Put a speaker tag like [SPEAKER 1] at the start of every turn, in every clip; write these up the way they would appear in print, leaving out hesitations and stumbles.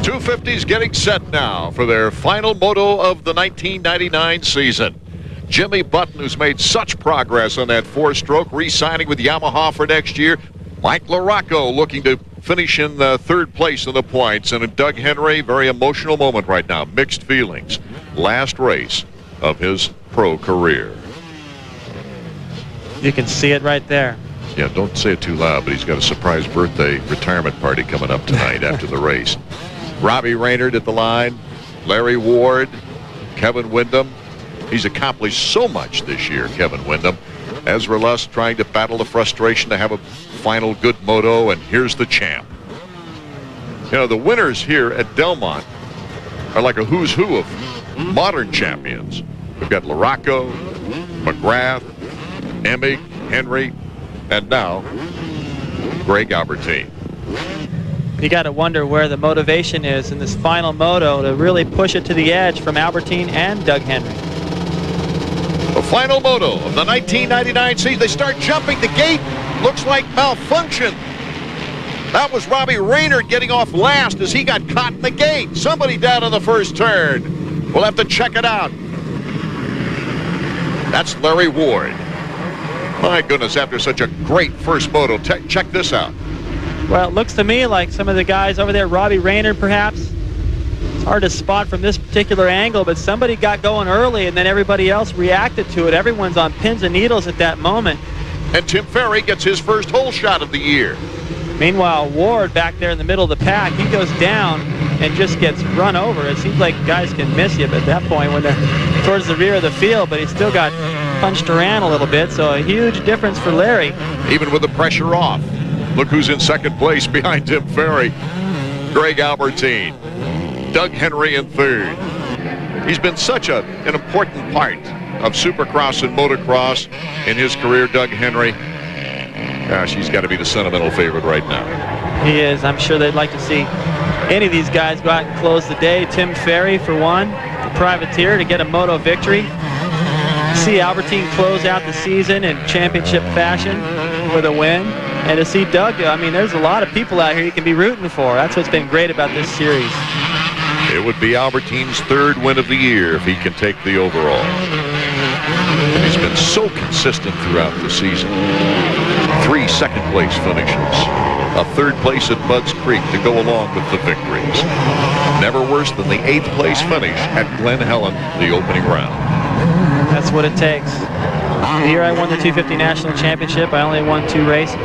[SPEAKER 1] 250s getting set now for their final moto of the 1999 season. Jimmy Button, who's made such progress on that four-stroke, re-signing with Yamaha for next year. Mike LaRocco looking to finish in third place in the points. And Doug Henry, very emotional moment right now. Mixed feelings. Last race of his pro career.
[SPEAKER 2] You can see it right there.
[SPEAKER 1] Yeah, don't say it too loud, but he's got a surprise birthday retirement party coming up tonight after the race. Robbie Raynard at the line, Larry Ward, Kevin Windham. He's accomplished so much this year, Kevin Windham. Ezra Lusk trying to battle the frustration to have a final good moto, and here's the champ. You know, the winners here at Delmont are like a who's who of modern champions. We've got LaRocco, McGrath, Emig, Henry, and now Greg Albertine.
[SPEAKER 2] You got to wonder where the motivation is in this final moto to really push it to the edge from Albertine and Doug Henry.
[SPEAKER 1] The final moto of the 1999 season. They start jumping. The gate looks like malfunction. That was Robbie Raynard getting off last as he got caught in the gate. Somebody down on the first turn. We'll have to check it out. That's Larry Ward. My goodness, after such a great first moto, check this out.
[SPEAKER 2] Well, it looks to me like some of the guys over there, Robbie Raynard perhaps. It's hard to spot from this particular angle, but somebody got going early and then everybody else reacted to it. Everyone's on pins and needles at that moment.
[SPEAKER 1] And Tim Ferry gets his first hole shot of the year.
[SPEAKER 2] Meanwhile, Ward back there in the middle of the pack, he goes down and just gets run over. It seems like guys can miss you at that point when they're towards the rear of the field, but he still got punched around a little bit, so a huge difference for Larry.
[SPEAKER 1] Even with the pressure off. Look who's in second place behind Tim Ferry. Greg Albertine. Doug Henry in third. He's been such an important part of Supercross and Motocross in his career, Doug Henry. Gosh, he's got to be the sentimental favorite right now.
[SPEAKER 2] He is. I'm sure they'd like to see any of these guys go out and close the day. Tim Ferry, for one, the privateer, to get a moto victory. See Albertine close out the season in championship fashion with a win. And to see Doug, I mean, there's a lot of people out here you can be rooting for. That's what's been great about this series.
[SPEAKER 1] It would be Albertine's third win of the year if he can take the overall. And he's been so consistent throughout the season. 3 second-place finishes. A third place at Budds Creek to go along with the victories. Never worse than the 8th-place finish at Glen Helen, the opening round.
[SPEAKER 2] That's what it takes. The year I won the 250 National Championship, I only won 2 races.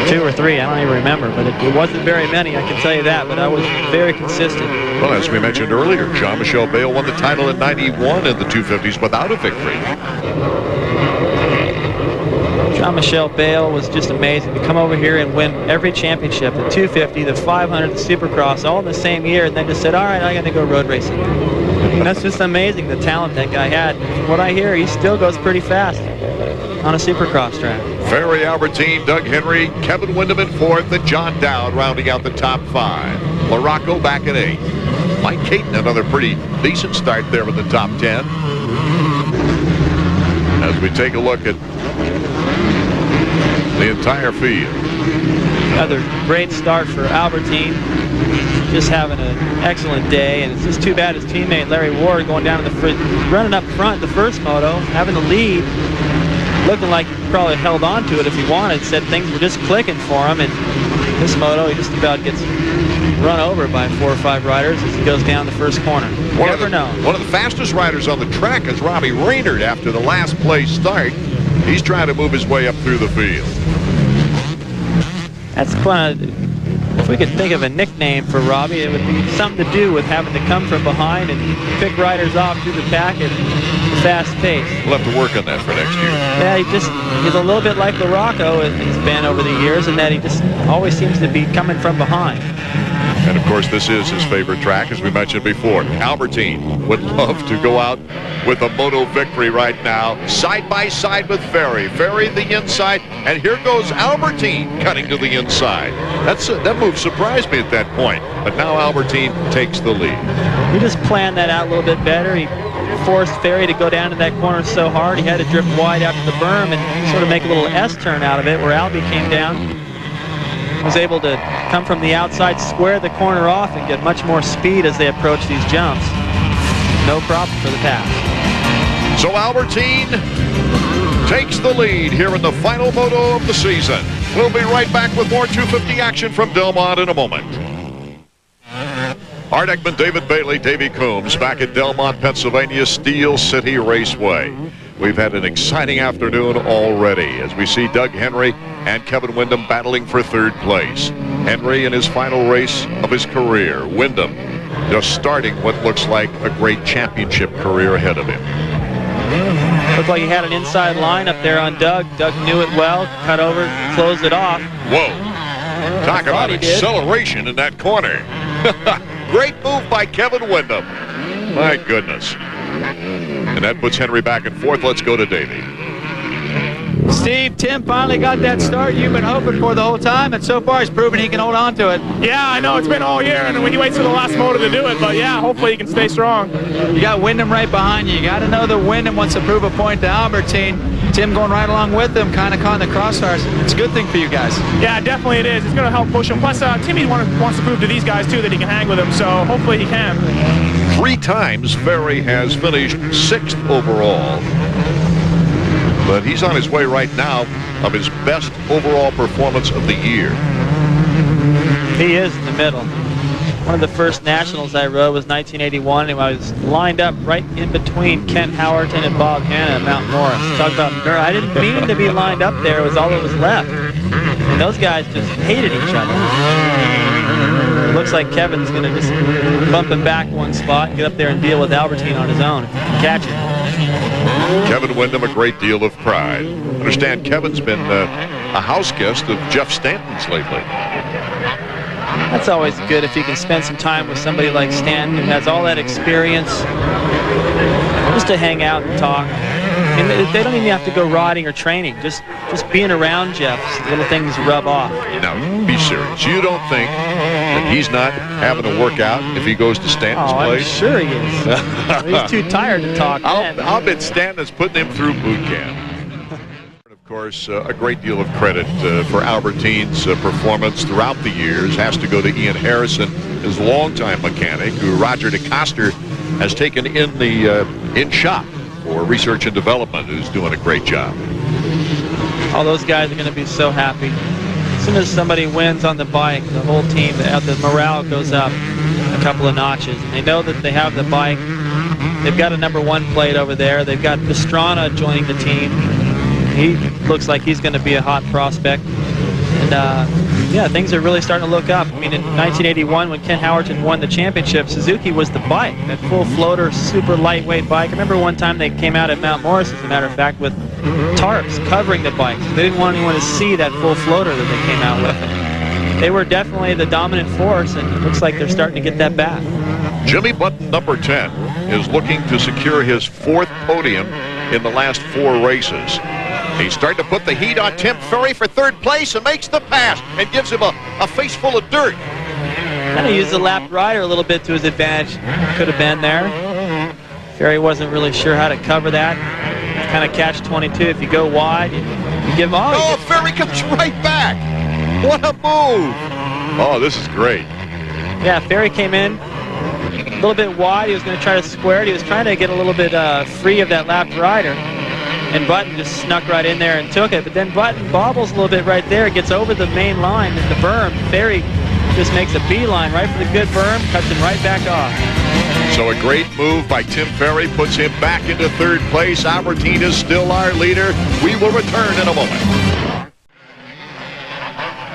[SPEAKER 2] 2 or 3, I don't even remember, but it wasn't very many, I can tell you that, but I was very consistent.
[SPEAKER 1] Well, as we mentioned earlier, Jean-Michel Bale won the title in '91 in the 250s without a victory.
[SPEAKER 2] Jean-Michel Bale was just amazing to come over here and win every championship, the 250, the 500, the Supercross, all in the same year, and then just said, all right, I got to go road racing. I mean, that's just amazing, the talent that guy had. From what I hear, he still goes pretty fast on a Supercross track.
[SPEAKER 1] Ferry, Albertine, Doug Henry, Kevin Windham in 4th, and John Dowd rounding out the top 5. LaRocco back in 8th. Mike Caton, another pretty decent start there with the top 10. As we take a look at the entire field.
[SPEAKER 2] Another great start for Albertine. Just having an excellent day, and it's just too bad his teammate Larry Ward going down to the front, running up front the first moto, having the lead, looking like he probably held on to it if he wanted, said things were just clicking for him, and this moto he just about gets run over by 4 or 5 riders as he goes down the first corner. You never know. One
[SPEAKER 1] of the fastest riders on the track is Robbie Raynard after the last place start. He's trying to move his way up through the field.
[SPEAKER 2] That's kind of, if we could think of a nickname for Robbie, it would be something to do with having to come from behind and pick riders off through the pack at a fast pace.
[SPEAKER 1] We'll have to work on that for next year.
[SPEAKER 2] Yeah, he's a little bit like LaRocco has been over the years, in that he just always seems to be coming from behind.
[SPEAKER 1] And of course, this is his favorite track, as we mentioned before. Albertine would love to go out with a moto victory right now, side by side with Ferry. Ferry the inside, and here goes Albertine cutting to the inside. That move surprised me at that point, but now Albertine takes the lead.
[SPEAKER 2] He just planned that out a little bit better. He forced Ferry to go down to that corner so hard he had to drift wide out to the berm and sort of make a little S turn out of it, where Albie came down was able to come from the outside, square the corner off, and get much more speed as they approach these jumps. No problem for the pass.
[SPEAKER 1] So Albertine takes the lead here in the final moto of the season. We'll be right back with more 250 action from Delmont in a moment. Art Ekman, David Bailey, Davey Coombs back at Delmont, Pennsylvania, Steel City Raceway. We've had an exciting afternoon already as we see Doug Henry and Kevin Windham battling for third place. Henry in his final race of his career. Windham just starting what looks like a great championship career ahead of him.
[SPEAKER 2] Looked like he had an inside line up there on Doug. Doug knew it well, cut over, closed it off.
[SPEAKER 1] Whoa. Talk about acceleration in that corner. Great move by Kevin Windham. My goodness. And that puts Henry back and forth. Let's go to Davey.
[SPEAKER 3] Steve, Tim finally got that start you've been hoping for the whole time, and so far he's proven he can hold on to it.
[SPEAKER 4] Yeah, I know. It's been all year, and when you wait for the last motor to do it, but yeah, hopefully he can stay strong.
[SPEAKER 3] You got Windham right behind you. You got to know that Windham wants to prove a point to Albertine. Tim going right along with him, kind of caught in the crosshairs. It's a good thing for you guys.
[SPEAKER 4] Yeah, definitely it is. It's going to help push him. Plus, Timmy wants to prove to these guys, too, that he can hang with them, so hopefully he can.
[SPEAKER 1] 3 times Ferry has finished 6th overall. But he's on his way right now of his best overall performance of the year.
[SPEAKER 2] He is in the middle. One of the first nationals I rode was 1981, and I was lined up right in between Kent Howerton and Bob Hanna at Mount Morris. Talk about nerve. I didn't mean to be lined up there. It was all that was left. And those guys just hated each other. It looks like Kevin's going to just bump him back one spot and get up there and deal with Albertine on his own. Catch it.
[SPEAKER 1] Kevin Windham, a great deal of pride. Understand Kevin's been a house guest of Jeff Stanton's lately.
[SPEAKER 2] That's always good if you can spend some time with somebody like Stanton who has all that experience, just to hang out and talk. And they don't even have to go riding or training. Just being around Jeff, little things rub off.
[SPEAKER 1] Now, be serious. You don't think that he's not having a workout if he goes to Stanton's place?
[SPEAKER 2] I'm sure he is. He's too tired to talk.
[SPEAKER 1] I'll bet Stanton's putting him through boot camp. Of course, a great deal of credit for Albertine's performance throughout the years has to go to Ian Harrison, his longtime mechanic, who Roger DeCoster has taken in the in shop for research and development, who's doing a great job.
[SPEAKER 2] All those guys are going to be so happy. As soon as somebody wins on the bike, the whole team, the morale goes up a couple of notches. And they know that they have the bike. They've got a #1 plate over there. They've got Pastrana joining the team. He looks like he's going to be a hot prospect. And yeah, things are really starting to look up. I mean, in 1981, when Ken Howerton won the championship, Suzuki was the bike, that full floater, super lightweight bike. I remember one time they came out at Mount Morris, as a matter of fact, with tarps covering the bikes. They didn't want anyone to see that full floater that they came out with. They were definitely the dominant force, and it looks like they're starting to get that back.
[SPEAKER 1] Jimmy Button, number 10, is looking to secure his 4th podium in the last 4 races. He's starting to put the heat on Tim Ferry for 3rd place and makes the pass and gives him a face full of dirt.
[SPEAKER 2] Kind of used the lap rider a little bit to his advantage. Could have been there. Ferry wasn't really sure how to cover that. Kind of catch-22. If you go wide, you give him all.
[SPEAKER 1] Oh, Ferry comes right back. What a move. Oh, this is great.
[SPEAKER 2] Yeah, Ferry came in a little bit wide. He was going to try to square it. He was trying to get a little bit free of that lap rider. And Button just snuck right in there and took it. But then Button bobbles a little bit right there, gets over the main line at the berm. Ferry just makes a beeline right for the good berm, cuts him right back off.
[SPEAKER 1] So a great move by Tim Ferry puts him back into 3rd place. Albertine is still our leader. We will return in a moment.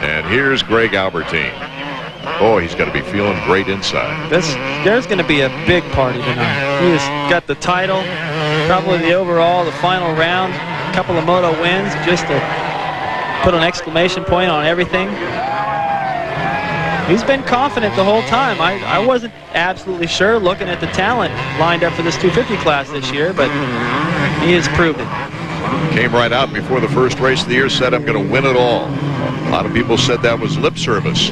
[SPEAKER 1] And here's Greg Albertine. Oh, he's got to be feeling great inside.
[SPEAKER 2] There's going to be a big party tonight. He's got the title, probably the overall, the final round, a couple of moto wins, just to put an exclamation point on everything. He's been confident the whole time. I wasn't absolutely sure looking at the talent lined up for this 250 class this year, but he has proved it.
[SPEAKER 1] Came right out before the first race of the year, said, I'm going to win it all. A lot of people said that was lip service,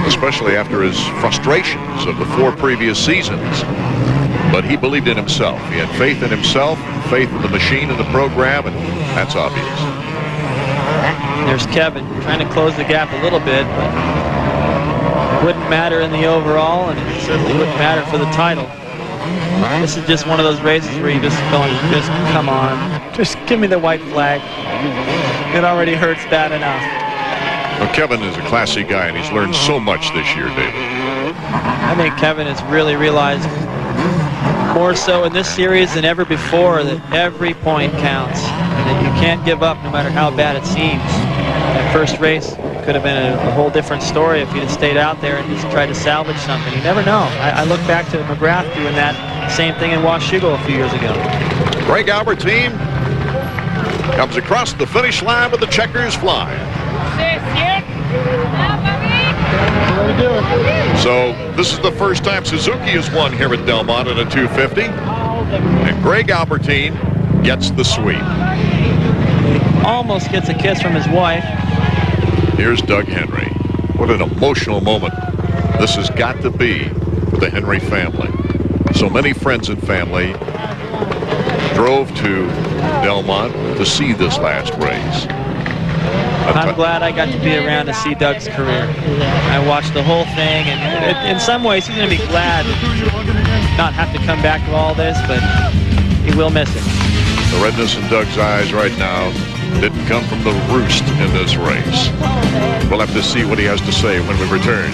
[SPEAKER 1] especially after his frustrations of the 4 previous seasons. But he believed in himself. He had faith in himself, faith in the machine and the program, and that's obvious.
[SPEAKER 2] There's Kevin trying to close the gap a little bit, but it wouldn't matter in the overall, and it certainly wouldn't matter for the title. This is just one of those races where you just come on, just give me the white flag. It already hurts bad enough.
[SPEAKER 1] Well, Kevin is a classy guy, and he's learned so much this year, David.
[SPEAKER 2] I think Kevin has really realized more so in this series than ever before that every point counts and that you can't give up no matter how bad it seems. That first race could have been a whole different story if he'd have stayed out there and just tried to salvage something. You never know. I look back to McGrath doing that same thing in Washougal a few years ago.
[SPEAKER 1] Greg Albertine comes across the finish line with the checkers flying. So this is the first time Suzuki has won here at Delmont in a 250. And Greg Albertine gets the sweep.
[SPEAKER 2] Almost gets a kiss from his wife.
[SPEAKER 1] Here's Doug Henry. What an emotional moment this has got to be for the Henry family. So many friends and family drove to Delmont to see this last race.
[SPEAKER 2] I'm glad I got to be around to see Doug's career. I watched the whole thing, and in some ways he's going to be glad to not have to come back to all this, but he will miss it.
[SPEAKER 1] The redness in Doug's eyes right now didn't come from the roost in this race. We'll have to see what he has to say when we return.